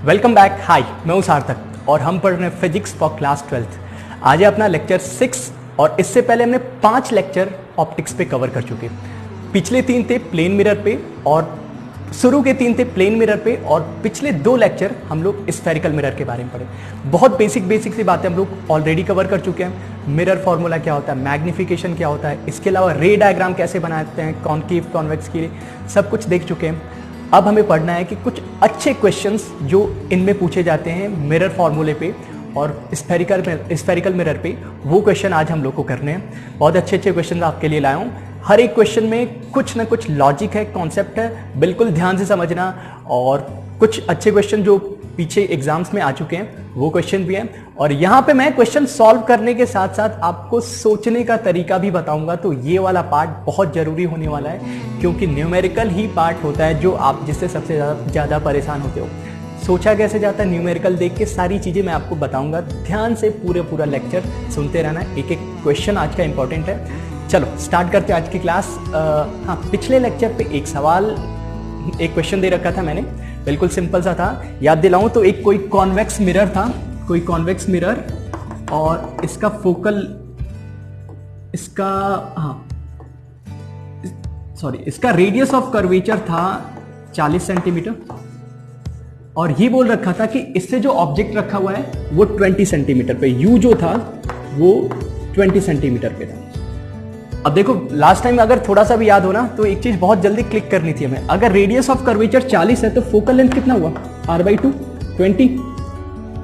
Welcome back. हाय, मैं हूं सार्थक और हम पढ़ रहे हैं फिजिक्स फॉर क्लास 12th। आज है अपना लेक्चर 6 और इससे पहले हमने 5 लेक्चर ऑप्टिक्स पे कवर कर चुके। पिछले 3 थे प्लेन मिरर पे और शुरू के 3 थे प्लेन मिरर पे और पिछले 2 लेक्चर हम लोग स्फेरिकल मिरर के बारे में पढ़े। बहुत बेसिक सी बातें हम लोग ऑलरेडी कवर कर चुके हैं। मिरर फॉर्मूला क्या होता है, मैग्निफिकेशन क्या होता है, इसके अलावा रे डायग्राम कैसे बनाते हैं कॉन्केव कॉन्वेक्स के लिए, सब कुछ देख चुके हैं। अब हमें पढ़ना है कि कुछ अच्छे क्वेश्चंस जो इनमें पूछे जाते हैं मिरर फार्मूले पे और स्फेरिकल मिरर पे, वो क्वेश्चन आज हम लोग को करने हैं। बहुत अच्छे क्वेश्चन आपके लिए लाया हूँ। हर एक क्वेश्चन में कुछ ना कुछ लॉजिक है, कॉन्सेप्ट है, बिल्कुल ध्यान से समझना। और कुछ अच्छे क्वेश्चन जो पीछे एग्जाम्स में आ चुके हैं वो क्वेश्चन भी हैं। और यहाँ पे मैं क्वेश्चन सॉल्व करने के साथ साथ आपको सोचने का तरीका भी बताऊंगा। तो ये वाला पार्ट बहुत जरूरी होने वाला है क्योंकि न्यूमेरिकल ही पार्ट होता है जो आप जिससे सबसे ज़्यादा परेशान होते हो। सोचा कैसे जाता है न्यूमेरिकल देख के, सारी चीज़ें मैं आपको बताऊंगा। ध्यान से पूरा लेक्चर सुनते रहना। एक एक क्वेश्चन आज का इंपॉर्टेंट है। चलो स्टार्ट करते हैं आज की क्लास। हाँ, पिछले लेक्चर पे एक क्वेश्चन दे रखा था मैंने, बिल्कुल सिंपल सा था। याद दिलाऊं तो एक कोई कॉन्वेक्स मिरर था, कोई कॉन्वेक्स मिरर और इसका फोकल, इसका रेडियस ऑफ कर्वेचर था 40 सेंटीमीटर और ये बोल रखा था कि इससे जो ऑब्जेक्ट रखा हुआ है वो 20 सेंटीमीटर पे, यू जो था वो 20 सेंटीमीटर पे था। अब देखो लास्ट टाइम अगर थोड़ा सा भी याद हो ना तो एक चीज बहुत जल्दी क्लिक करनी थी हमें। अगर रेडियस ऑफ कर्वेचर 40 है तो फोकल लेंथ कितना हुआ, r/2 20।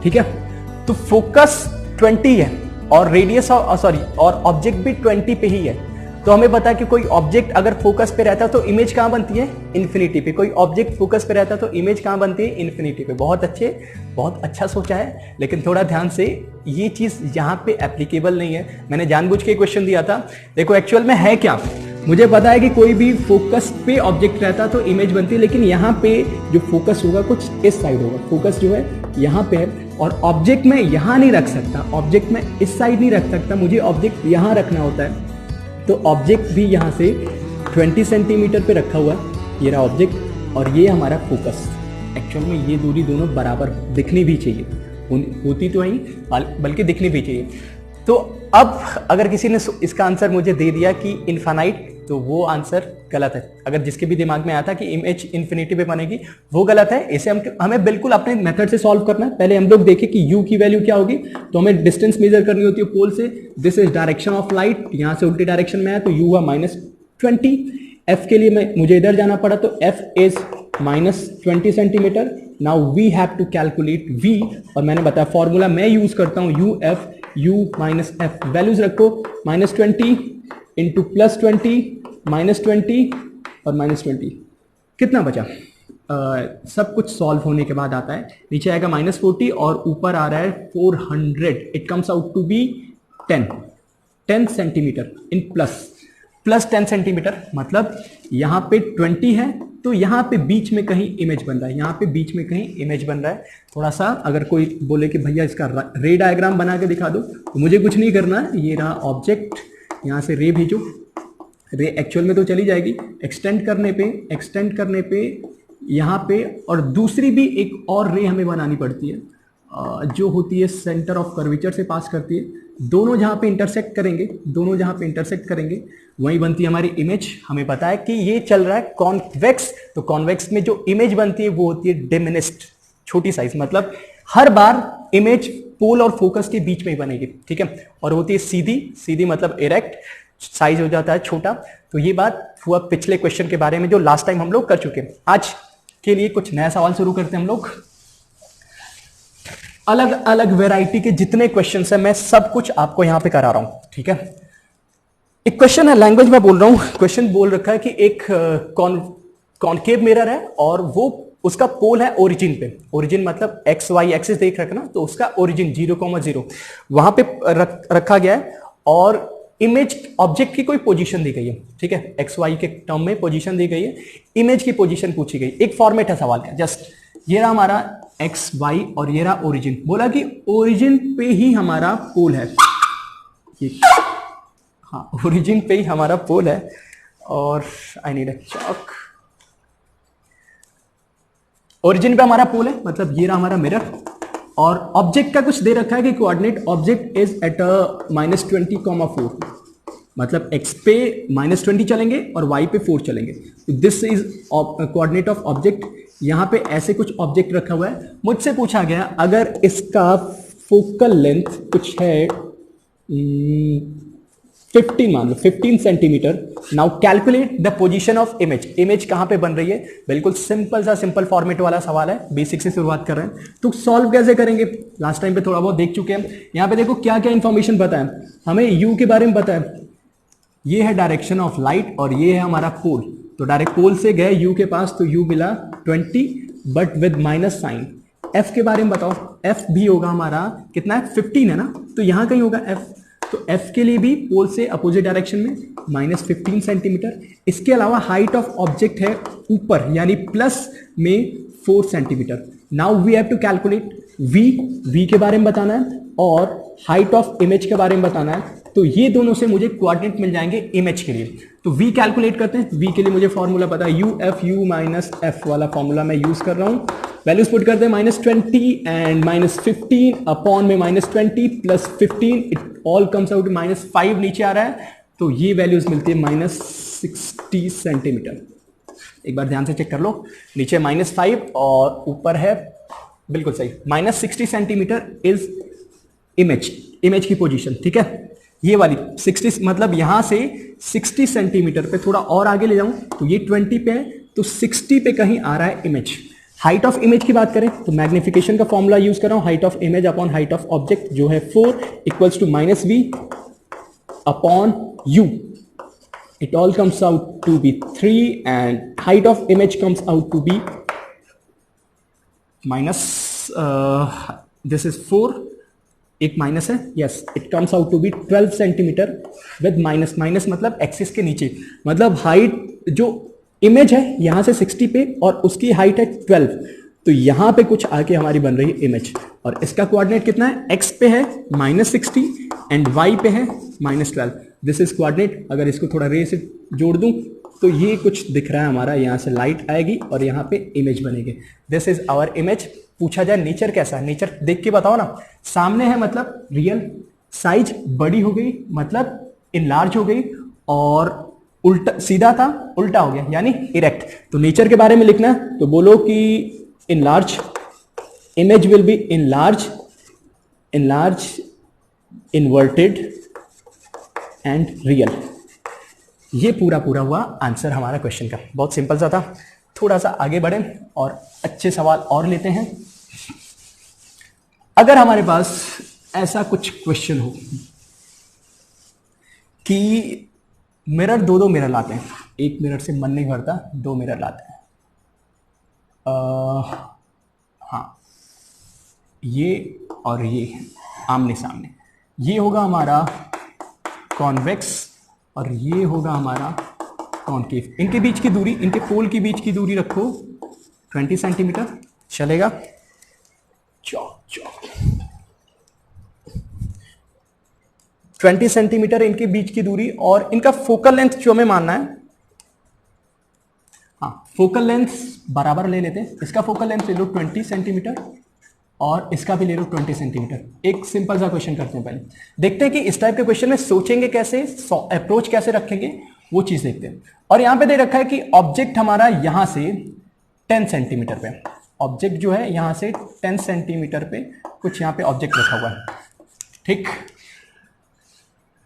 ठीक है, तो फोकस 20 है और रेडियस और ऑब्जेक्ट भी 20 पे ही है। तो हमें पता है कि कोई ऑब्जेक्ट अगर फोकस पे रहता है तो इमेज कहां बनती है, इन्फिनिटी पे। कोई ऑब्जेक्ट फोकस पे रहता है तो इमेज कहां बनती है, इन्फिनिटी पे। बहुत अच्छा सोचा है, लेकिन थोड़ा ध्यान से, ये चीज यहां पे एप्लीकेबल नहीं है। मैंने जानबूझ के क्वेश्चन दिया था। देखो एक्चुअल में है क्या, मुझे पता है कि कोई भी फोकस पे ऑब्जेक्ट रहता तो इमेज बनती है, लेकिन यहाँ पे जो फोकस होगा कुछ इस साइड होगा। फोकस जो है यहाँ पे है और ऑब्जेक्ट में यहाँ नहीं रख सकता, ऑब्जेक्ट में इस साइड नहीं रख सकता, मुझे ऑब्जेक्ट यहाँ रखना होता है। तो ऑब्जेक्ट भी यहाँ से 20 सेंटीमीटर पे रखा हुआ है, ये रहा ऑब्जेक्ट और ये हमारा फोकस। एक्चुअल में ये दूरी दोनों बराबर दिखनी भी चाहिए, होती तो नहीं बल्कि दिखनी भी चाहिए। तो अब अगर किसी ने इसका आंसर मुझे दे दिया कि इनफाइनाइट, तो वो आंसर गलत है। अगर जिसके भी दिमाग में आया था कि इमेज इन्फिनिटी पे बनेगी, वो गलत है। इसे हमें बिल्कुल अपने मेथड से सॉल्व करना है। पहले हम लोग देखें कि u की वैल्यू क्या होगी। तो हमें डिस्टेंस मेजर करनी होती है पोल से। This is direction of light, यहां से उल्टी डायरेक्शन में है तो u हुआ -20। f के लिए मुझे इधर जाना पड़ा तो f is -20 centimetre. Now we have to calculate v और मैंने बताया फॉर्मूला मैं यूज करता हूं u -f। वैल्यूज रखो, -20 इंटू +20 -20 और -20, कितना बचा? सब कुछ सॉल्व होने के बाद आता है, नीचे आएगा -40 और ऊपर आ रहा है 400। It comes out to be 10 centimetre in plus 10 centimetre. मतलब यहाँ पे 20 है तो यहाँ पे बीच में कहीं इमेज बन रहा है, यहाँ पे बीच में कहीं इमेज बन रहा है। थोड़ा सा अगर कोई बोले कि भैया इसका रे डायग्राम बना के दिखा दो, तो मुझे कुछ नहीं करना है। ये रहा ऑब्जेक्ट, यहाँ से रे भेजो, रे एक्चुअल में तो चली जाएगी। एक्सटेंड करने पे यहाँ पे, और दूसरी भी एक और रे हमें बनानी पड़ती है जो होती है सेंटर ऑफ कर्वेचर से पास करती है। दोनों जहाँ पे इंटरसेक्ट करेंगे वहीं बनती है हमारी इमेज। हमें पता है कि ये चल रहा है कॉन्वेक्स, तो कॉन्वेक्स में जो इमेज बनती है वो होती है डिमिनिस्ड, छोटी साइज। मतलब हर बार इमेज पोल और फोकस के बीच में ही बनेगी। ठीक है, और होती है सीधी मतलब इरेक्ट, साइज हो जाता है छोटा। तो ये बात हुआ पिछले क्वेश्चन के बारे में जो लास्ट टाइम हम लोग कर चुके हैं। आज के लिए कुछ नया सवाल शुरू करते हैं हम लोग। अलग अलग वैरायटी के जितने क्वेश्चन है मैं सब कुछ आपको यहां पे करा रहा हूं। ठीक है, एक क्वेश्चन है, लैंग्वेज में बोल रहा हूं। क्वेश्चन बोल रखा है कि एक कॉनकेव मिरर है और वो उसका पोल है ओरिजिन पे। ओरिजिन मतलब एक्स वाई एक्सिस देख रखना, तो उसका ओरिजिन 0,0 वहां पे रखा गया है और इमेज ऑब्जेक्ट की कोई पोजीशन दी गई है। ठीक है, एक्स वाई के टर्म में पोजीशन दी गई है, इमेज की पोजीशन पूछी गई। एक फॉर्मेट है सवाल का, जस्ट ये रहा हमारा एक्स वाई और ये रहा ओरिजिन। बोला कि ओरिजिन पे ही हमारा पोल है, हाँ ओरिजिन पे ही हमारा पोल है। और I need a chalk. Origin पे हमारा पोल है, मतलब ये रहा हमारा मिरर, और ऑब्जेक्ट का कुछ दे रखा है कि कोऑर्डिनेट ऑब्जेक्ट इज एट -20,4, मतलब x पे -20 चलेंगे और y पे 4 चलेंगे। This is coordinate of object. यहां पे ऐसे कुछ ऑब्जेक्ट रखा हुआ है। मुझसे पूछा गया अगर इसका फोकल लेंथ कुछ है 15, मान लो 15 centimetre, now calculate the position of image. Image कहां पे बन रही है? बिल्कुल सिंपल फॉर्मेट वाला सवाल है, बेसिक से शुरुआत कर रहे हैं। तो सॉल्व कैसे करेंगे? लास्ट टाइम पे थोड़ा बहुत देख चुके हैं। यहां पे देखो क्या क्या इंफॉर्मेशन पता है हमें, यू के बारे में पता है, ये है डायरेक्शन ऑफ लाइट और ये है हमारा पोल। तो डायरेक्ट पोल से गए यू के पास तो यू मिला 20 but with minus sign. F के बारे में बताओ, एफ भी होगा हमारा कितना है? 15 है ना, तो यहां कहीं होगा एफ। तो एफ के लिए भी पोल से अपोजिट डायरेक्शन में -15 सेंटीमीटर। इसके अलावा हाइट ऑफ ऑब्जेक्ट है ऊपर यानी प्लस में 4 centimetre. Now we have to calculate v के बारे में बताना है और हाइट ऑफ इमेज के बारे में बताना है। तो ये दोनों से मुझे कोऑर्डिनेट मिल जाएंगे इमेज के लिए। तो v कैलकुलेट करते हैं। v के लिए मुझे फॉर्मूला पता है, u माइनस एफ वाला फॉर्मूला मैं यूज कर रहा हूं। वैल्यूज पुट करते हैं -20 एंड -15 अपॉन में -20 plus 15, it all comes out -5 नीचे आ रहा है। तो ये वैल्यूज मिलती है -60 सेंटीमीटर। एक बार ध्यान से चेक कर लो, नीचे -5 और ऊपर है बिल्कुल सही -60 सेंटीमीटर इज इमेज की पोजीशन। ठीक है, ये वाली 60 मतलब यहां से 60 सेंटीमीटर पे थोड़ा और आगे ले जाऊं तो ये 20 पे है, तो 60 पे कहीं आ रहा है इमेज। हाइट ऑफ इमेज की बात करें तो मैग्निफिकेशन का फॉर्मूला यूज कर रहा हूं, height of image upon height of object जो है 4 equals to -v upon u। It all comes out to be 3 and height of image comes out to be this is 4, एक minus है, yes it comes out to be 12 centimetre with minus मतलब axis के नीचे, मतलब height जो image है यहां से 60 पे और उसकी हाइट है 12, तो यहां पे कुछ आके हमारी बन रही है इमेज। और इसका कोऑर्डिनेट कितना है? x पे है -60 एंड y पे है -12। This is coordinate. अगर इसको थोड़ा रे से जोड़ दूं तो ये कुछ दिख रहा है हमारा, यहां से लाइट आएगी और यहां पे इमेज बनेगी। This is our image. पूछा जाए नेचर कैसा है, नेचर देख के बताओ ना। सामने है मतलब रियल, साइज बड़ी हो गई मतलब इनलार्ज हो गई, और उल्टा सीधा था उल्टा हो गया यानी इरेक्ट। तो नेचर के बारे में लिखना है तो बोलो कि enlarge, image will be enlarge inverted and real. ये पूरा हुआ आंसर हमारा क्वेश्चन का। बहुत सिंपल सा था। थोड़ा सा आगे बढ़े और अच्छे सवाल और लेते हैं। अगर हमारे पास ऐसा कुछ क्वेश्चन हो कि मिरर दो मिरर लाते हैं, एक मिरर से मन नहीं भरता, 2 मिरर लाते हैं, हाँ ये और ये आमने सामने, ये होगा हमारा कॉन्वेक्स और ये होगा हमारा कॉनकेव। इनके बीच की दूरी, इनके पोल के बीच की दूरी रखो 20 सेंटीमीटर, चलेगा? चौक 20 सेंटीमीटर इनके बीच की दूरी, और इनका फोकल लेंथ जो हमें मानना है, हाँ फोकल लेंथ बराबर ले लेते हैं। इसका फोकल लेंथ ले लो 20 सेंटीमीटर और इसका भी ले लो 20 सेंटीमीटर। एक सिंपल सा क्वेश्चन करते हैं, पहले देखते हैं कि इस टाइप के क्वेश्चन में सोचेंगे कैसे, अप्रोच कैसे रखेंगे, वो चीज देखते हैं। और यहां पे दे रखा है कि ऑब्जेक्ट हमारा यहां से 10 सेंटीमीटर पे, ऑब्जेक्ट जो है यहां से 10 सेंटीमीटर पे कुछ यहां पे ऑब्जेक्ट रखा हुआ है। ठीक,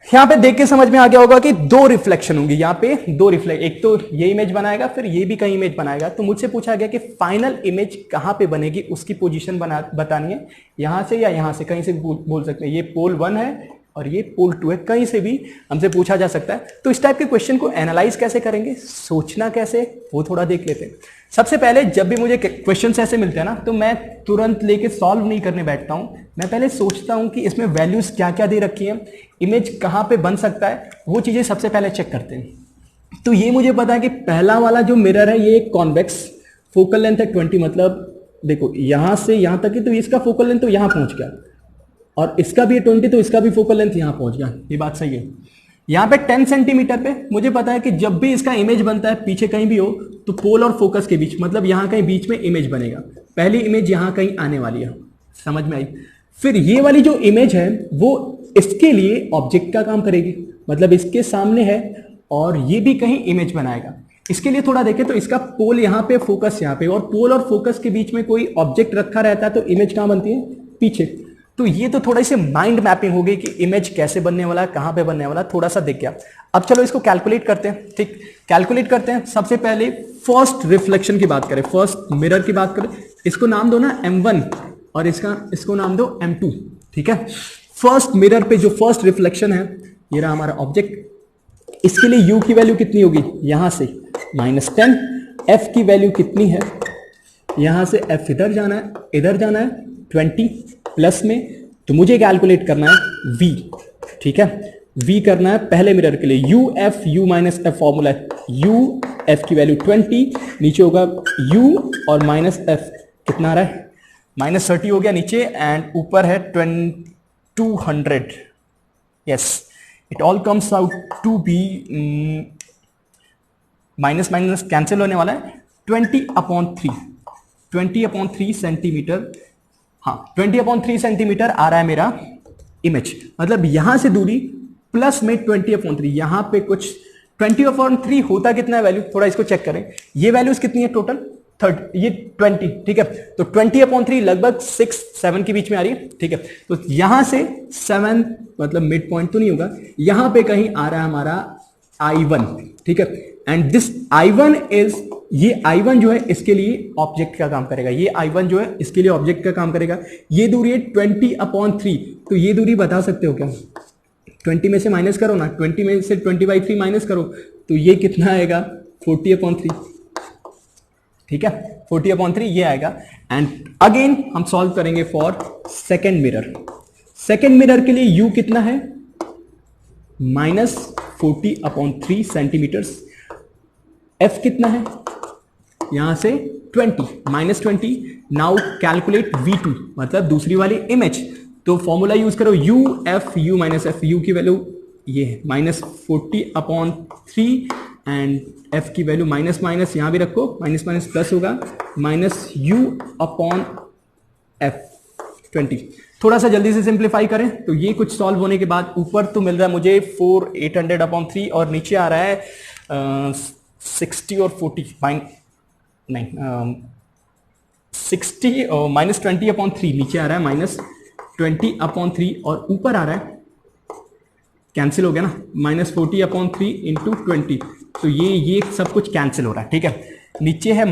यहां पे देख के समझ में आ गया होगा कि 2 रिफ्लेक्शन होंगी यहां पे, 2 रिफ्लेक्ट, एक तो ये इमेज बनाएगा फिर ये भी कहीं इमेज बनाएगा। तो मुझसे पूछा गया कि फाइनल इमेज कहां पे बनेगी, उसकी पोजीशन बतानी है, यहां से या यहां से, कहीं से बोल सकते हैं। ये पोल 1 है और ये पोल 2 है, कहीं से भी हमसे पूछा जा सकता है। तो इस टाइप के क्वेश्चन को एनालाइज कैसे करेंगे, सोचना कैसे, वो थोड़ा देख लेते हैं। सबसे पहले जब भी मुझे क्वेश्चंस ऐसे मिलते हैं ना, तो मैं तुरंत लेके सॉल्व नहीं करने बैठता हूं, मैं पहले सोचता हूं कि इसमें वैल्यूज क्या क्या दे रखी हैं, इमेज कहां पे बन सकता है, वो चीजें सबसे पहले चेक करते हैं। तो ये मुझे पता है कि पहला वाला जो मिरर है ये कॉन्वेक्स, फोकल लेंथ है 20, मतलब देखो यहां से यहां तक है, तो इसका फोकल लेंथ तो यहां पहुंच गया, और इसका भी 20 तो इसका भी फोकल लेंथ यहां पहुंच गया। ये बात सही है। यहां पे 10 सेंटीमीटर पे मुझे पता है कि जब भी इसका इमेज बनता है पीछे कहीं भी हो तो पोल और फोकस के बीच, मतलब यहां कहीं बीच में इमेज बनेगा। पहली इमेज यहां कहीं आने वाली है, समझ में आई। फिर ये वाली जो इमेज है वो इसके लिए ऑब्जेक्ट का काम करेगी, मतलब इसके सामने है और ये भी कहीं इमेज बनाएगा। इसके लिए थोड़ा देखें तो इसका पोल यहां पे, फोकस यहां पे, और पोल और फोकस के बीच में कोई ऑब्जेक्ट रखा रहता है तो इमेज कहां बनती है, पीछे। तो ये तो थोड़ा सी माइंड मैपिंग हो गई कि इमेज कैसे बनने वाला है, कहां पे बनने वाला, थोड़ा सा दिख गया। अब चलो इसको कैलकुलेट करते हैं। ठीक, कैलकुलेट करते हैं। सबसे पहले फर्स्ट रिफ्लेक्शन की बात करें, फर्स्ट मिरर की बात करें। इसको नाम दो ना M1 और इसको नाम दो M2। ठीक है, फर्स्ट मिरर पे जो फर्स्ट रिफ्लेक्शन है ये रहा हमारा ऑब्जेक्ट। इसके लिए U की वैल्यू कितनी होगी, यहां से -10। F की वैल्यू कितनी है, यहां से F इधर जाना है, इधर जाना है 20 प्लस में, तो मुझे कैलकुलेट करना है V। ठीक है, V करना है पहले मिरर के लिए। U माइनस F फॉर्मूला है, U F की वैल्यू 20, नीचे होगा U और माइनस F कितना आ रहा है, -30 हो गया नीचे, एंड ऊपर है 200। Yes, it all comes out to be, minus minus cancel होने वाला है, 20/3 सेंटीमीटर। हाँ, 20/3 सेंटीमीटर आ रहा है मेरा इमेज, मतलब यहां से दूरी प्लस में 20/3, यहां पे कुछ 20/3 होता कितना है वैल्यू, थोड़ा इसको चेक करें। ये वैल्यूज कितनी है टोटल, 30, ये 20। ठीक है, तो 20/3 लगभग 6-7 के बीच में आ रही है। ठीक है, तो यहां से 7 मतलब मिड पॉइंट तो नहीं होगा, यहां पे कहीं आ रहा है हमारा I1। ठीक है, एंड दिस I1 इज, ये I1 जो है इसके लिए ऑब्जेक्ट का काम करेगा, ये I1 जो है इसके लिए ऑब्जेक्ट का काम करेगा। ये दूरी है 20/3, तो ये दूरी बता सकते हो क्या, 20 में से माइनस करो ना, 20 में से 20/3 माइनस करो तो ये कितना आएगा, 40/3। ठीक है, 40/3 ये आएगा। एंड अगेन हम सॉल्व करेंगे for second mirror. Second mirror के लिए U कितना है, -40/3 सेंटीमीटर। F कितना है, यहां से 20, -20। नाउ कैलकुलेट V2, मतलब दूसरी वाली इमेज। तो फॉर्मूला यूज करो, U माइनस F। U की वैल्यू ये है -40/3, एंड F की वैल्यू माइनस माइनस यहां भी रखो, माइनस माइनस प्लस होगा, -U/F20। थोड़ा सा जल्दी से सिंप्लीफाई करें तो ये कुछ सॉल्व होने के बाद ऊपर तो मिल रहा है मुझे 4800/3 और नीचे आ रहा है 60 और 40 नहीं 60 -20/3, नीचे आ रहा है -20/3 और ऊपर आ रहा है, कैंसिल हो गया ना, -40/3 इंटू 20। तो ये सब कुछ कैंसिल हो रहा है। ठीक है, नीचे है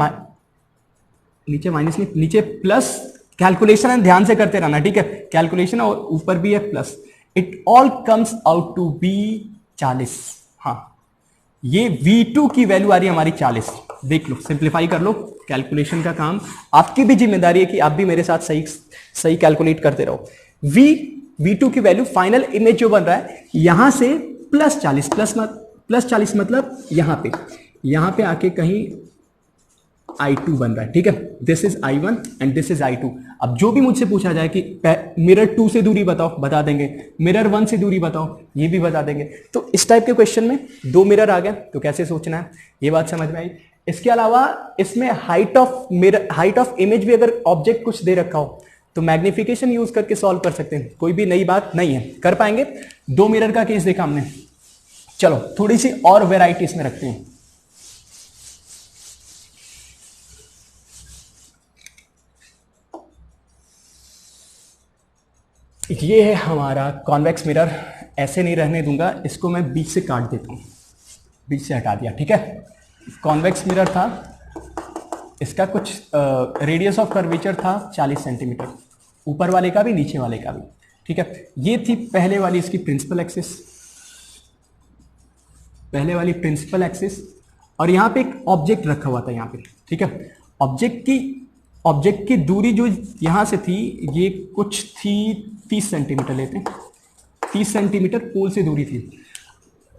नीचे माइनस नहीं, नीचे प्लस। कैलकुलेशन है, ध्यान से करते रहना। ठीक है, कैलकुलेशन और ऊपर भी है plus. It all comes out to be 40। हाँ, ये V2 की वैल्यू आ रही है हमारी 40। देख लो, सिंप्लीफाई कर लो। कैलकुलेशन का काम आपकी भी जिम्मेदारी है कि आप भी मेरे साथ सही कैलकुलेट करते रहो। V2 की वैल्यू, फाइनल इमेज जो बन रहा है यहां से +40, +40 मतलब यहां पे आके कहीं I2 बन रहा है। ठीक है, this is I1 and this is I2। अब जो भी मुझसे पूछा जाए कि मिरर 2 से दूरी बताओ, बता देंगे, मिरर 1 से दूरी बताओ, ये भी बता देंगे। तो इस टाइप के क्वेश्चन में 2 मिरर आ गया तो कैसे सोचना है, ये बात समझ में आई। इसके अलावा इसमें हाइट ऑफ इमेज भी अगर ऑब्जेक्ट कुछ दे रखा हो तो मैग्निफिकेशन यूज करके सॉल्व कर सकते हैं, कोई भी नई बात नहीं है, कर पाएंगे। 2 मिरर का केस देखा हमने। चलो थोड़ी सी और वेराइटी इसमें रखते हैं। ये है हमारा कॉन्वेक्स मिरर। ऐसे नहीं रहने दूंगा, इसको मैं बीच से काट देता हूं, बीच से हटा दिया। ठीक है, कॉन्वेक्स मिरर था, इसका कुछ रेडियस ऑफ कर्वेचर था 40 सेंटीमीटर, ऊपर वाले का भी नीचे वाले का भी। ठीक है, ये थी पहले वाली इसकी प्रिंसिपल एक्सिस, और यहां पे एक ऑब्जेक्ट रखा हुआ था यहां पे। ठीक है, ऑब्जेक्ट की दूरी जो यहां से थी ये कुछ थी 30 सेंटीमीटर, लेते हैं 30 सेंटीमीटर पोल से दूरी थी।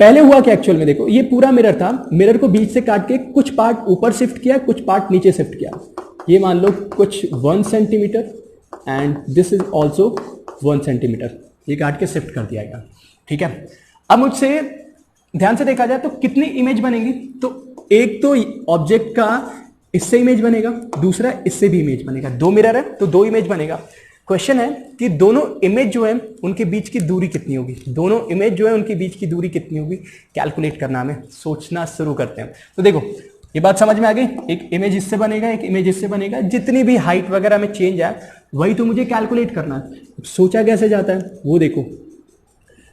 पहले हुआ क्या एक्चुअल में, देखो ये पूरा मिरर था, मिरर को बीच से काट के कुछ पार्ट ऊपर शिफ्ट किया, कुछ पार्ट नीचे शिफ्ट किया। ये मान लो कुछ 1 centimetre and this is also 1 centimetre, ये काट के शिफ्ट कर दिया गया। ठीक है, अब मुझसे ध्यान से देखा जाए तो कितनी इमेज बनेंगी, तो एक तो ऑब्जेक्ट का इससे इमेज बनेगा, दूसरा इससे भी इमेज बनेगा, दो मिरर है तो दो इमेज बनेगा। क्वेश्चन है कि दोनों इमेज जो है उनके बीच की दूरी कितनी होगी, दोनों इमेज जो है उनके बीच की दूरी कितनी होगी, कैलकुलेट करना, हमें सोचना शुरू करते हैं। तो देखो ये बात समझ में आ गई, एक इमेज इससे बनेगा, एक इमेज इससे बनेगा, जितनी भी हाइट वगैरह में चेंज है वही तो मुझे कैलकुलेट करना है। सोचा कैसे जाता है वो देखो,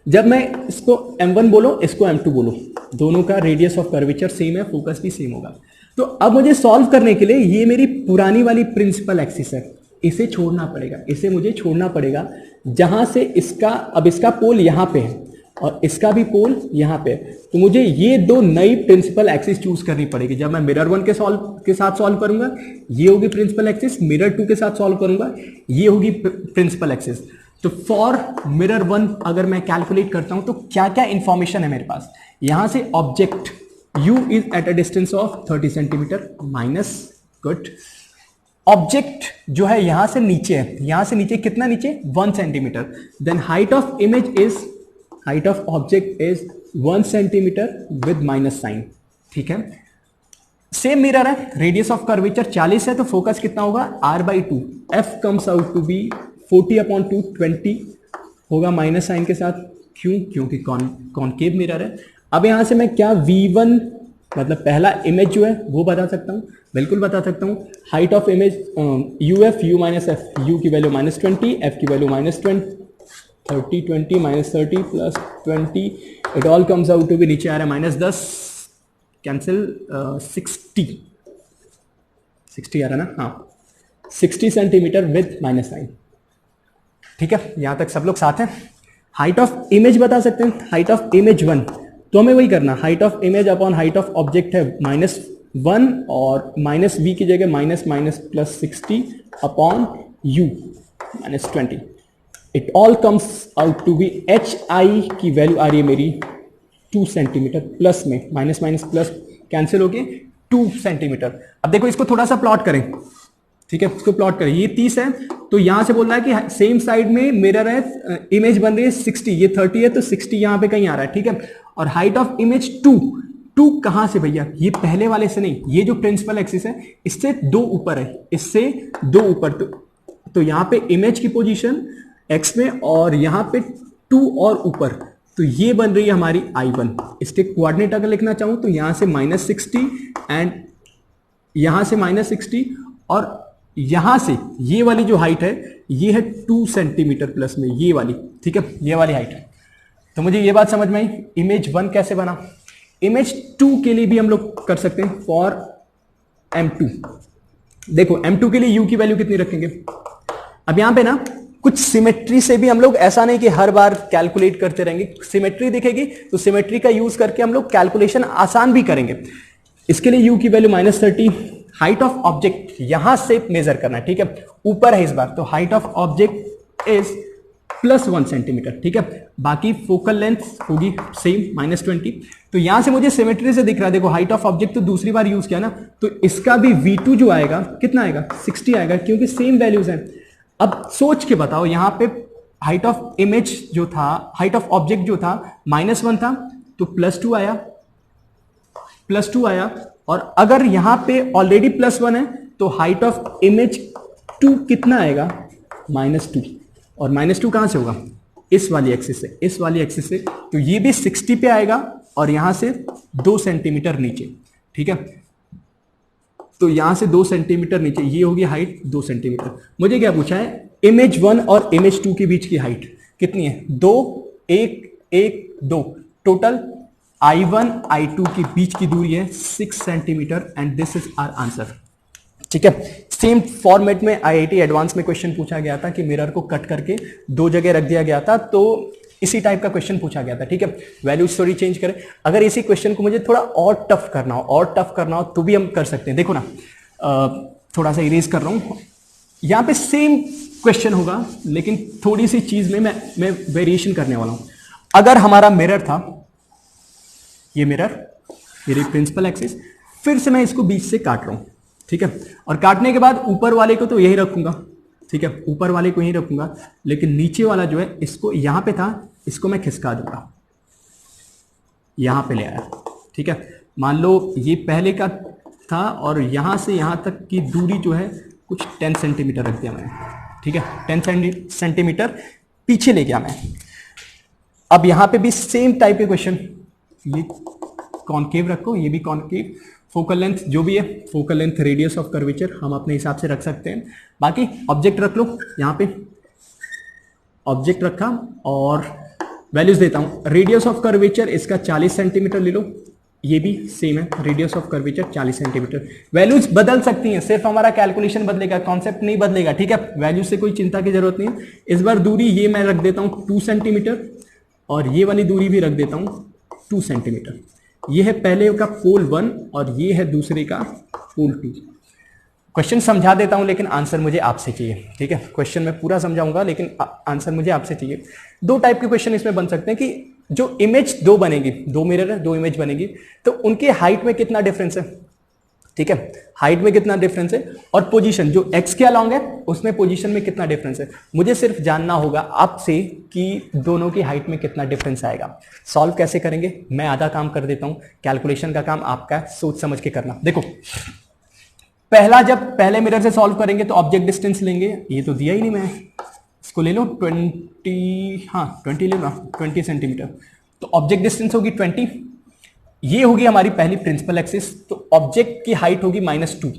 जब मैं इसको m1 बोलो इसको m2 बोलो, दोनों का रेडियस ऑफ कर्वेचर सेम है, फोकस भी सेम होगा। तो अब मुझे सॉल्व करने के लिए ये मेरी पुरानी वाली प्रिंसिपल एक्सिस है, इसे छोड़ना पड़ेगा, इसे मुझे छोड़ना पड़ेगा, जहां से इसका, अब इसका पोल यहां पे है और इसका भी पोल यहां पे है, तो मुझे ये दो नई प्रिंसिपल एक्सिस चूज करनी पड़ेगी। जब मैं मिरर 1 के साथ सॉल्व करूंगा ये होगी प्रिंसिपल एक्सिस, मिरर 2 के साथ सॉल्व करूंगा ये होगी प्रिंसिपल एक्सिस। तो फॉर मिरर 1 अगर मैं कैलकुलेट करता हूं तो क्या क्या इंफॉर्मेशन है मेरे पास, यहां से object u is at a distance of 30 centimetre minus, good, object जो है यहां से नीचे है, यहां से नीचे कितना नीचे 1 centimetre, then height of image is, height of object is 1 centimetre with minus sign, ठीक है। सेम मिरर है, रेडियस ऑफ कर्वेचर 40 है, तो फोकस कितना होगा r/2, f comes out to be 40/2, 20 होगा माइनस साइन के साथ, क्यों, क्योंकि कॉनकेव मिरर है। अब यहां से मैं क्या v1 मतलब पहला इमेज जो है वो बता सकता हूं, बिल्कुल बता सकता हूं, height of image uf u minus f, u की वैल्यू -20, f की value -20, 30 20 -30 plus 20, it all comes out to be, नीचे आ रहा है -10, कैंसिल, 60 आ रहा है ना, हाँ 60 सेंटीमीटर विद माइनस साइन, ठीक है, यहां तक सब लोग साथ हैं। हाइट ऑफ इमेज बता सकते हैं, हाइट ऑफ इमेज 1, तो हमें वही करना, height of image upon height of object है -1 और माइनस v की जगह minus plus 60 upon u -20, it all comes out to be hi की वैल्यू आ रही है मेरी 2 सेंटीमीटर, प्लस में माइनस प्लस कैंसिल हो गए 2 सेंटीमीटर। अब देखो इसको थोड़ा सा प्लॉट करें, ठीक है, इसको प्लॉट करें, ये 30 है तो यहां से बोल रहा है कि सेम साइड में मिरर है, इमेज बन रही है 60, ये 30 है तो 60 यहां पे कहीं आ रहा है, ठीक है। और हाइट ऑफ इमेज 2 कहां से भैया, ये पहले वाले से नहीं, ये जो प्रिंसिपल एक्सिस है इससे 2 ऊपर है, इससे 2 ऊपर, तो यहां पे इमेज की पोजीशन x में और यहां पे 2 और ऊपर, तो ये बन रही है हमारी I1। इसके कोऑर्डिनेट अगर लिखना चाहूं तो यहां से -60 एंड यहां से -60 और यहां से ये वाली जो हाइट है ये है 2 सेंटीमीटर प्लस में, ये वाली, ठीक है, ये वाली हाइट है। तो मुझे ये बात समझ में आई, इमेज 1 कैसे बना। इमेज 2 के लिए भी हम लोग कर सकते हैं, फॉर m2, देखो m2 के लिए u की वैल्यू कितनी रखेंगे। अब यहां पे ना कुछ सिमेट्री से भी हम लोग, ऐसा नहीं कि हर बार कैलकुलेट करते रहेंगे, सिमेट्री दिखेगी तो सिमेट्री का यूज करके हम लोग कैलकुलेशन आसान भी करेंगे। इसके लिए u की वैल्यू -30, हाइट ऑफ ऑब्जेक्ट यहां से मेजर करना है, ठीक है, ऊपर है इस बार, तो height of object is +1 centimetre, ठीक है, बाकी फोकल लेंथ होगी सेम -20। तो यहां से मुझे सिमेट्री से दिख रहा है, देखो हाइट ऑफ ऑब्जेक्ट तो दूसरी बार यूज किया ना, तो इसका भी v2 जो आएगा कितना आएगा 60 आएगा, क्योंकि सेम वैल्यूज हैं। अब सोच के बताओ, यहां पे हाइट ऑफ इमेज जो था, हाइट ऑफ ऑब्जेक्ट जो था -1 था, तो +2 आया, और अगर यहां पे ऑलरेडी +1 है तो हाइट ऑफ इमेज 2 कितना आएगा -2, और -2 कहां से होगा, इस वाली एक्सिस से, इस वाली एक्सिस से, तो ये भी 60 पे आएगा और यहां से 2 सेंटीमीटर नीचे, ठीक है, तो यहां से 2 सेंटीमीटर नीचे, ये होगी हाइट 2 सेंटीमीटर। मुझे क्या पूछा है, इमेज 1 और इमेज 2 के बीच की हाइट कितनी है, 2 1 1 2, टोटल I1 I2 के बीच की दूरी है 6 centimetre, and this is our answer, ठीक है। सेम फॉर्मेट में IIT एडवांस में क्वेश्चन पूछा गया था कि मिरर को कट करके 2 जगह रख दिया गया था, तो इसी टाइप का क्वेश्चन पूछा गया था, ठीक है। वैल्यूज थोड़ी चेंज करें, अगर इसी क्वेश्चन को मुझे थोड़ा और टफ करना हो तो भी हम कर सकते हैं। देखो ना, थोड़ा सा इरेज कर रहा हूं, यहां पे सेम क्वेश्चन होगा लेकिन थोड़ी सी चीज में मैं वेरिएशन करने वाला हूं। अगर हमारा मिरर था, ये मिरर, मेरी प्रिंसिपल एक्सिस, फिर से मैं इसको बीच से काट रहा हूं, ठीक है, और काटने के बाद ऊपर वाले को तो यही रखूंगा, ठीक है, ऊपर वाले को यही रखूंगा, लेकिन नीचे वाला जो है, इसको यहां पे था, इसको मैं खिसका दूंगा, यहां पे ले आया, ठीक है। मान लो ये पहले का था और यहां से यहां तक की दूरी जो है कुछ 10 सेंटीमीटर रख दिया मैंने, ठीक है, 10 सेंटीमीटर पीछे ले गया मैं। अब यहां पे भी सेम टाइप के क्वेश्चन, ये कॉनकेव रखो, ये भी कॉनकेव, फोकल लेंथ जो भी है, focal length, radius of curvature हम अपने हिसाब से रख सकते हैं। बाकी ऑब्जेक्ट रख लो, यहां पे ऑब्जेक्ट रखा और वैल्यूज देता हूं। रेडियस ऑफ कर्वेचर इसका 40 सेंटीमीटर ले लो, ये भी सेम है, radius of curvature 40 centimetre. Values बदल सकती हैं, सिर्फ हमारा कैलकुलेशन बदलेगा, कॉन्सेप्ट नहीं बदलेगा, ठीक है। वैल्यू से कोई चिंता की जरूरत नहीं है। इस बार दूरी ये मैं रख देता हूं 2 सेंटीमीटर और ये वाली दूरी भी रख देता हूं 2 सेंटीमीटर। ये है पहले का पोल 1 और ये है दूसरे का पोल 2। क्वेश्चन समझा देता हूं लेकिन आंसर मुझे आपसे चाहिए, ठीक है। क्वेश्चन मैं पूरा समझाऊंगा लेकिन आंसर मुझे आपसे चाहिए। दो टाइप के क्वेश्चन इसमें बन सकते हैं कि जो इमेज दो बनेगी, दो मिरर है, दो इमेज बनेगी, तो उनके हाइट में कितना डिफरेंस है, ठीक है, हाइट में कितना डिफरेंस है, और पोजीशन जो एक्स के अलॉन्ग है उसमें पोजीशन में कितना डिफरेंस है। मुझे सिर्फ जानना होगा आपसे कि दोनों की हाइट में कितना डिफरेंस आएगा। सॉल्व कैसे करेंगे, मैं आधा काम कर देता हूं, कैलकुलेशन का काम आपका सोच समझ के करना। देखो पहला, जब पहले मिरर से सॉल्व करेंगे तो ऑब्जेक्ट डिस्टेंस लेंगे, ये तो दिया ही नहीं मैं, इसको ले लो 20, हाँ 20 ले लो, 20 सेंटीमीटर, तो ऑब्जेक्ट डिस्टेंस होगी 20, ये होगी हमारी पहली प्रिंसिपल एक्सिस, तो ऑब्जेक्ट की हाइट होगी -2,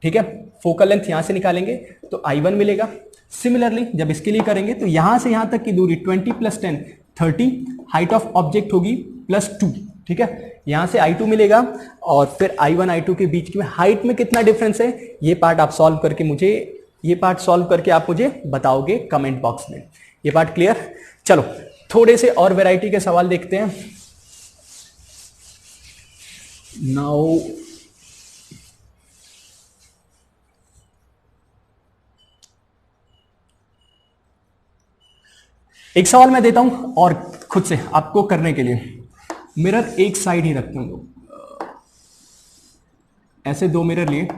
ठीक है। फोकल लेंथ यहां से निकालेंगे तो I1 मिलेगा। सिमिलरली जब इसके लिए करेंगे तो यहां से यहां तक की दूरी 20 + 10 30, हाइट ऑफ ऑब्जेक्ट होगी +2, ठीक है। यहां से I2 मिलेगा और फिर I1 I2 के बीच में हाइट में कितना डिफरेंस है, ये पार्ट आप सॉल्व करके मुझे, ये पार्ट सॉल्व करके आप मुझे बताओगे कमेंट बॉक्स में। ये पार्ट क्लियर? चलो थोड़े से और वैरायटी के सवाल देखते हैं। नाउ एक सवाल मैं देता हूं और खुद से आपको करने के लिए। मिरर एक साइड ही रखते हैं लोग, ऐसे दो मिरर लिए,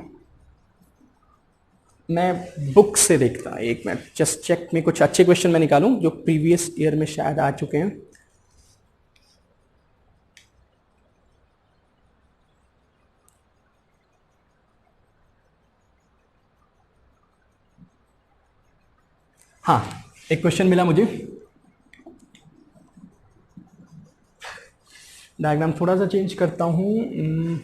मैं बुक से देखता, एक मिनट जस्ट चेक में कुछ अच्छे क्वेश्चन मैं निकालूं जो प्रीवियस ईयर में शायद आ चुके हैं। हाँ एक क्वेश्चन मिला मुझे, डायग्राम थोड़ा सा चेंज करता हूं।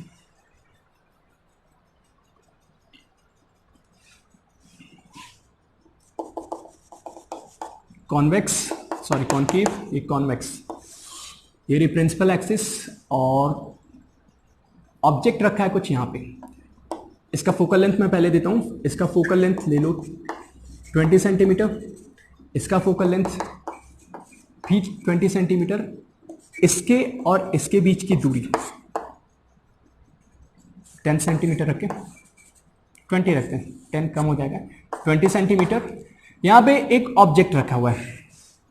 कॉन्वेक्स, सॉरी कॉनकेव, ये कॉन्वेक्स, ये रही प्रिंसिपल एक्सिस और ऑब्जेक्ट रखा है कुछ यहां पे। इसका फोकल लेंथ मैं पहले देता हूं, इसका फोकल लेंथ ले लो 20 सेंटीमीटर, इसका फोकल लेंथ भी 20 सेंटीमीटर, इसके और इसके बीच की दूरी 10 सेंटीमीटर रखें, 20 रखते हैं, 10 कम हो जाएगा, 20 सेंटीमीटर। यहां पे एक ऑब्जेक्ट रखा हुआ है,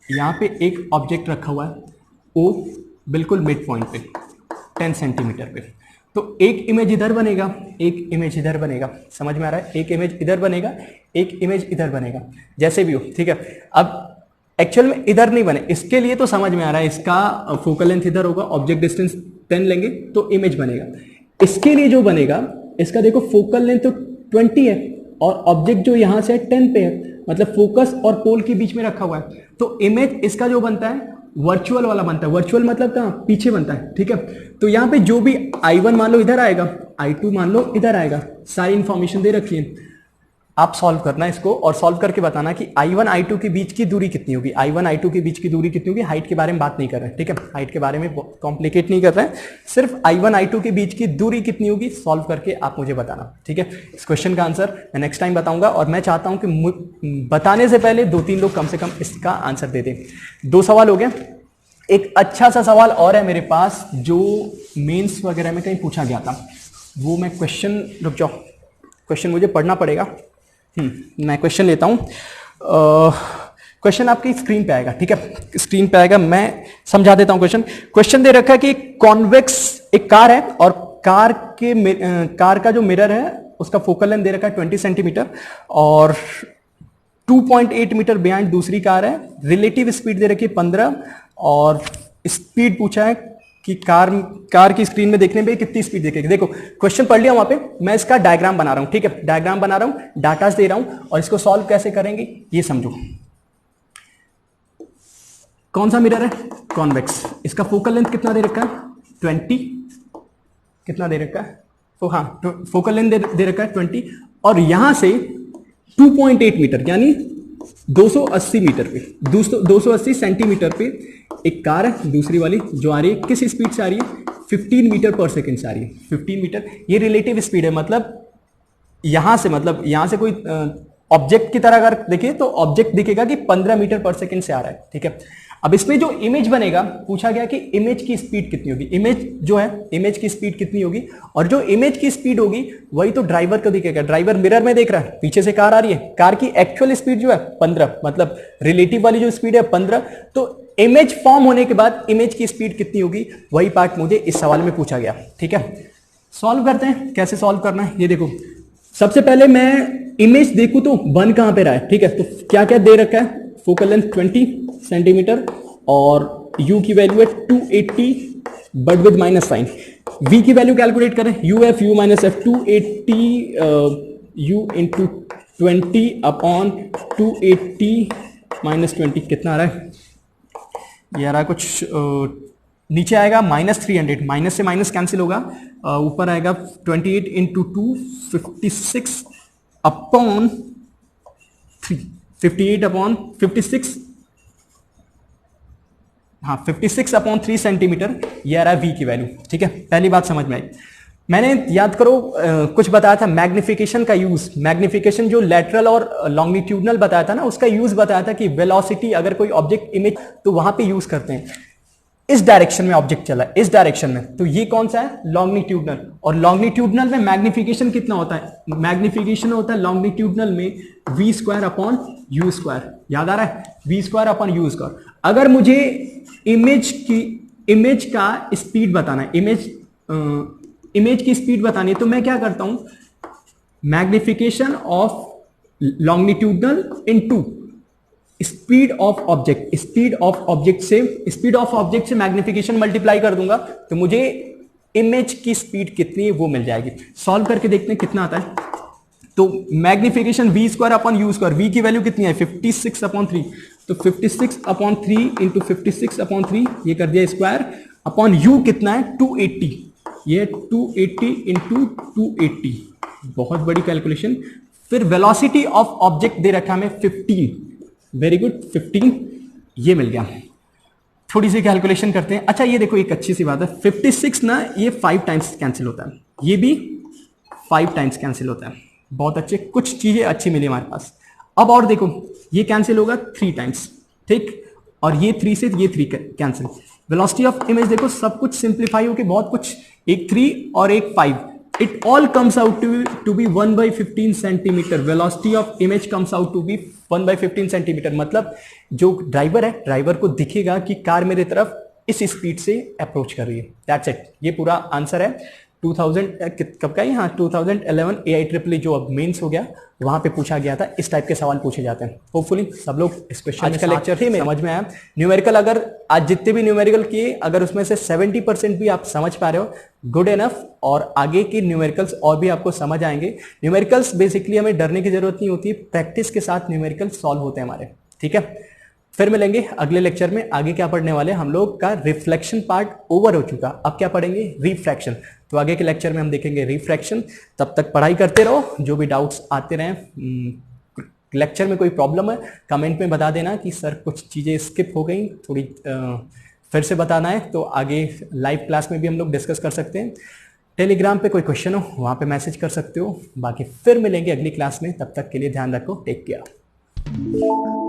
यहां पे एक ऑब्जेक्ट रखा हुआ है ओ बिल्कुल मिड पॉइंट पे 10 सेंटीमीटर पे। तो एक इमेज इधर बनेगा, एक इमेज इधर बनेगा, समझ में आ रहा है? एक इमेज इधर बनेगा, एक इमेज इधर बनेगा, जैसे भी हो, ठीक है। अब एक्चुअल में इधर नहीं बने, इसके लिए तो समझ में आ रहा है, इसका फोकल लेंथ इधर होगा, ऑब्जेक्ट डिस्टेंस 10 लेंगे तो इमेज बनेगा। इसके लिए जो बनेगा, इसका देखो फोकल लेंथ तो 20 है और ऑब्जेक्ट जो यहां से 10 पे है, मतलब फोकस और पोल के बीच में रखा हुआ है, तो इमेज इसका जो बनता है वर्चुअल वाला बनता है। वर्चुअल मतलब कहां? पीछे बनता है, ठीक है। तो यहां पे जो भी I1 मान लो इधर आएगा, I2 मान लो इधर आएगा, सारी इंफॉर्मेशन दे रखी है। आप सॉल्व करना इसको और सॉल्व करके बताना कि I1 I2 के बीच की दूरी कितनी होगी, I1 I2 के बीच की दूरी कितनी होगी। हाइट के बारे में बात नहीं कर रहे हैं, ठीक है, हाइट के बारे में कॉम्प्लिकेट नहीं कर रहे हैं, सिर्फ I1 I2 के बीच की दूरी कितनी होगी सॉल्व करके आप मुझे बताना, ठीक है। इस क्वेश्चन का आंसर मैं नेक्स्ट टाइम बताऊंगा और मैं चाहता हूं कि बताने से पहले 2-3 लोग कम से कम इसका आंसर दे दें। 2 सवाल हो गए। एक अच्छा सा सवाल और है मेरे पास जो मेंस वगैरह में कहीं पूछा गया था, वो मैं क्वेश्चन, रुक जाओ, क्वेश्चन मुझे पढ़ना पड़ेगा। मैं क्वेश्चन लेता हूं, क्वेश्चन आपकी स्क्रीन पे आएगा, ठीक है, स्क्रीन पे आएगा, मैं समझा देता हूं क्वेश्चन। क्वेश्चन दे रखा है कि कॉन्वेक्स एक कार है और कार का जो मिरर है उसका फोकल लेंथ दे रखा है 20 सेंटीमीटर और 2.8 मीटर बिहाइंड दूसरी कार है। रिलेटिव स्पीड दे रखी है 15 और स्पीड पूछा है कि कार की स्क्रीन में देखने पे कितनी स्पीड देखेगी। देखो क्वेश्चन पढ़ लिया वहां पे, मैं इसका डायग्राम बना रहा हूं, ठीक है, डायग्राम बना रहा हूं, डाटा दे रहा हूं और इसको सॉल्व कैसे करेंगे ये समझो। कौन सा मिरर है? कॉन्वेक्स। इसका फोकल लेंथ कितना दे रखा है? 20। कितना दे रखा है? फोकल लेंथ दे रखा है 20, और यहां से 2.8 मीटर यानी 280 मीटर पे 280 सेंटीमीटर पे एक कार है, दूसरी वाली जो आ रही है किस स्पीड से आ रही है? 15 मीटर पर सेकंड से आ रही है। 15 मीटर ये रिलेटिव स्पीड है, मतलब यहां से कोई ऑब्जेक्ट की तरह अगर देखें तो ऑब्जेक्ट दिखेगा कि 15 मीटर पर सेकंड से आ रहा है, ठीक है। अब इसमें जो इमेज बनेगा, पूछा गया कि इमेज की स्पीड कितनी होगी, इमेज की स्पीड कितनी होगी, और जो इमेज की स्पीड होगी वही तो ड्राइवर को दिखेगा। ड्राइवर मिरर में देख रहा है, पीछे से कार आ रही है, कार की एक्चुअल स्पीड जो है 15, मतलब रिलेटिव वाली जो स्पीड है 15, तो इमेज फॉर्म होने के बाद इमेज की स्पीड कितनी होगी, वही पार्ट मुझे इस सवाल में पूछा गया, ठीक है। सॉल्व करते हैं, कैसे सॉल्व करना है ये देखो। सबसे पहले मैं इमेज देखूं तो 1 कहां पे रहा है, ठीक है, तो क्या क्या दे रखा है? फोकल लेंथ 20 सेंटीमीटर और u की वैल्यू है 280 but with minus sign. v की वैल्यू कैलकुलेट करें, uf u minus f 280 u into 20 upon 280 minus 20 कितना आ रहा है? ये आ रहा है कुछ नीचे आएगा -300, माइनस से माइनस कैंसिल होगा, ऊपर आएगा 28 इंटू 2 56 अपॉन 3, 58 अपॉन 56, हाँ 56 अपॉन 3 सेंटीमीटर, ये आ रहा है v की वैल्यू, ठीक है। पहली बात समझ में आई। मैंने याद करो कुछ बताया था मैग्निफिकेशन का यूज, मैग्निफिकेशन जो लेटरल और लॉन्गिट्यूडनल बताया था ना, उसका यूज बताया था कि वेलोसिटी अगर कोई ऑब्जेक्ट इमेज तो वहां पे यूज करते हैं। इस डायरेक्शन में ऑब्जेक्ट चला है, इस डायरेक्शन में, तो ये कौन सा है? लॉन्गिट्यूडनल। और लॉन्गिट्यूडनल में मैग्निफिकेशन कितना होता है? मैग्निफिकेशन होता है लॉन्गिट्यूडनल में v square upon u square, याद आ रहा है? v square upon u square. अगर मुझे इमेज का स्पीड बताना है, इमेज की स्पीड बतानी है, तो मैं क्या करता हूं? Magnification of longitudinal into speed of object से मैग्निफिकेशन मल्टीप्लाई कर दूंगा, तो मुझे इमेज की स्पीड कितनी है वो मिल जाएगी। सॉल्व करके देखते हैं कितना आता है। तो magnification v square upon u square, v की वैल्यू कितनी है? 56 अपॉन 3, तो 56 अपॉन 3 इंटू 56 अपॉन 3, ये कर दिया स्क्वायर, अपॉन u कितना है? 280, ये 280 इंटू 280, बहुत बड़ी कैलकुलेशन। फिर वेलोसिटी ऑफ ऑब्जेक्ट दे रखा हमें 15, वेरी गुड 15, ये मिल गया। थोड़ी सी कैलकुलेशन करते हैं। अच्छा ये देखो एक अच्छी सी बात है, 56 ना ये 5 टाइम्स कैंसिल होता है, ये भी 5 टाइम्स कैंसिल होता है, बहुत अच्छे, कुछ चीजें अच्छी मिली हमारे पास। अब और देखो ये कैंसिल होगा 3 टाइम्स, ठीक, और ये 3 से ये 3 कैंसिल। वेलोसिटी ऑफ इमेज देखो सब कुछ सिंप्लीफाई होके बहुत कुछ, एक 3 और एक 5, it all comes out to be 1/15 centimetre. Velocity of image comes out to be 1/15 centimetre, मतलब जो ड्राइवर है, ड्राइवर को दिखेगा कि कार मेरे तरफ इस स्पीड से अप्रोच कर रही है। दैट्स इट, ये पूरा आंसर है। 2000 कब का है? हाँ 2011 AIEEE जो अब मेंस हो गया वहां पे पूछा गया था, इस टाइप के सवाल पूछे जाते हैं। होपफुली सब लोग इस क्वेश्चन आज का लेक्चर ही समझ में आया। न्यूमेरिकल अगर आज जितने भी न्यूमेरिकल किए, अगर उसमें से 70% भी आप समझ पा रहे हो, गुड एनफ, और आगे की न्यूमेरिकल्स और भी आपको समझ आएंगे। न्यूमेरिकल्स बेसिकली हमें डरने की जरूरत नहीं होती, प्रैक्टिस के साथ न्यूमेरिकल सॉल्व होते हैं हमारे, ठीक है। फिर मिलेंगे अगले लेक्चर में। आगे क्या पढ़ने वाले हम लोग का रिफ्लेक्शन पार्ट ओवर हो चुका, अब क्या पढ़ेंगे? रिफ्रैक्शन। तो आगे के लेक्चर में हम देखेंगे रिफ्रैक्शन। तब तक पढ़ाई करते रहो, जो भी डाउट्स आते रहे, लेक्चर में कोई प्रॉब्लम है कमेंट में बता देना कि सर कुछ चीज़ें स्किप हो गई, थोड़ी फिर से बताना है, तो आगे लाइव क्लास में भी हम लोग डिस्कस कर सकते हैं। टेलीग्राम पे कोई क्वेश्चन हो वहाँ पे मैसेज कर सकते हो। बाकी फिर मिलेंगे अगली क्लास में, तब तक के लिए ध्यान रखो, टेक केयर।